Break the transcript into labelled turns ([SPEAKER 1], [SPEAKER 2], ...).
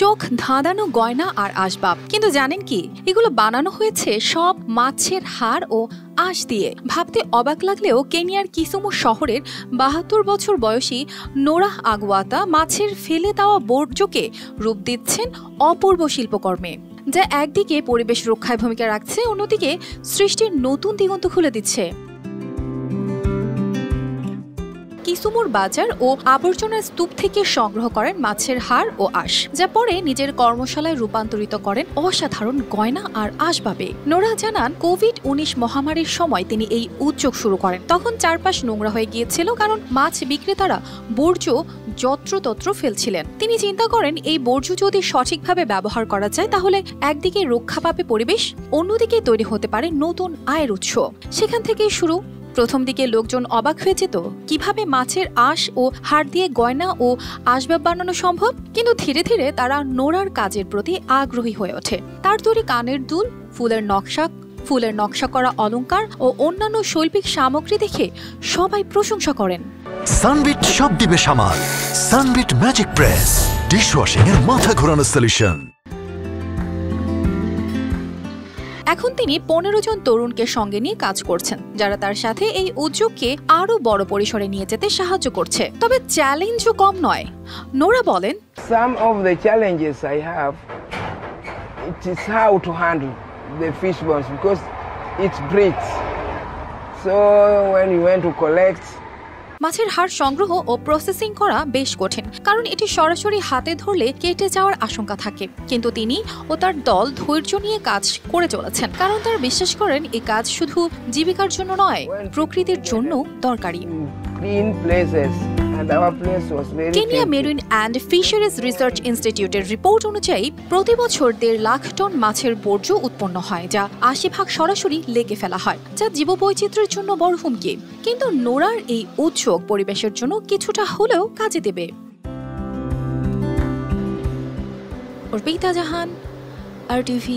[SPEAKER 1] চোখ ধাঁধানো গয়না আর আসবাব। কিন্তু জানেন কি, এগুলো বানানো হয়েছে সব মাছের হাড় ও আঁশ দিয়ে। ভাবতে অবাক লাগলেও কেনিয়ার কিসুমু শহরের ৭২ বছর বয়সী নোরাহ আগওয়াতা মাছের ফেলে দেওয়া বর্জ্যকে রূপ দিচ্ছেন অপূর্ব শিল্পকর্মে, যা একদিকে পরিবেশ রক্ষায় ভূমিকা রাখছে, অন্যদিকে সৃষ্টির নতুন দিগন্ত খুলে দিচ্ছে। কিসুমুর বাজার ও আবর্জনার স্তূপ থেকে সংগ্রহ করেন মাছের হাড় ও আঁশ, যা পরে নিজের কর্মশালায় রূপান্তরিত করেন অসাধারণ গয়না আর আসবাবে। নোরা জানান, কোভিড-19 মহামারীর সময় তিনি এই উদ্যোগ শুরু করেন। তখন চারপাশ নোংরা হয়ে গিয়েছিল, কারণ মাছ বিক্রেতারা বর্জ্য যত্রতত্র ফেলছিলেন। তিনি চিন্তা করেন, এই বর্জ্য যদি সঠিকভাবে ব্যবহার করা যায় তাহলে একদিকে রক্ষা পাবে পরিবেশ, অন্যদিকে তৈরি হতে পারে নতুন আয়ের উৎস। সেখান থেকেই শুরু। প্রথম দিকে লোকজন অবাক হয়ে যেত কিভাবে মাছের আঁশ ও হাড় দিয়ে গয়না ও আসবাব বানানো সম্ভব, কিন্তু ধীরে ধীরে তারা নোরার কাজের প্রতি আগ্রহী হয়ে ওঠে। তার তৈরি কানের দুল, ফুলের নকশা করা অলংকার ও অন্যান্য শৈল্পিক সামগ্রী দেখে সবাই প্রশংসা করেন।
[SPEAKER 2] সানবিট সব দিবে সামাল। সানবিট ম্যাজিক প্রেস, ডিশওয়াশিং এর মাথা ঘোরানো সলিউশন।
[SPEAKER 1] এখন তিনি ১৫ জন তরুণকে সঙ্গে নিয়ে কাজ করছেন, যারা তার সাথে এই উদ্যোগকে আরো বড় পরিসরে নিয়ে যেতে সাহায্য করছে। তবে চ্যালেঞ্জও কম নয়। নোরা বলেন,
[SPEAKER 3] Some of the challenges I have, it is how to handle the fish bones because it breaks. So when you went to collect,
[SPEAKER 1] মাছের হাড় সংগ্রহ ও প্রসেসিং করা বেশ কঠিন, কারণ এটি সরাসরি হাতে ধরলে কেটে যাওয়ার আশঙ্কা থাকে। কিন্তু তিনি ও তার দল ধৈর্য নিয়ে কাজ করে চলেছেন, কারণ তারা বিশ্বাস করেন এই কাজ শুধু জীবিকার জন্য নয়, প্রকৃতির জন্য দরকারি। Kenya marine and fisheries research ইনস্টিটিউটের রিপোর্ট অনুযায়ী প্রতি বছর ১.৫ লাখ টন মাছের বর্জ্য উৎপন্ন হয়, যা ৮০% সরাসরি লেগে ফেলা হয়, যা জীববৈচিত্র্যের জন্য বড় হুমকি। কিন্তু নোরার এই উদ্যোগ পরিবেশের জন্য কিছুটা হলেও কাজে দেবে। অর্পিতা জাহান, RTV।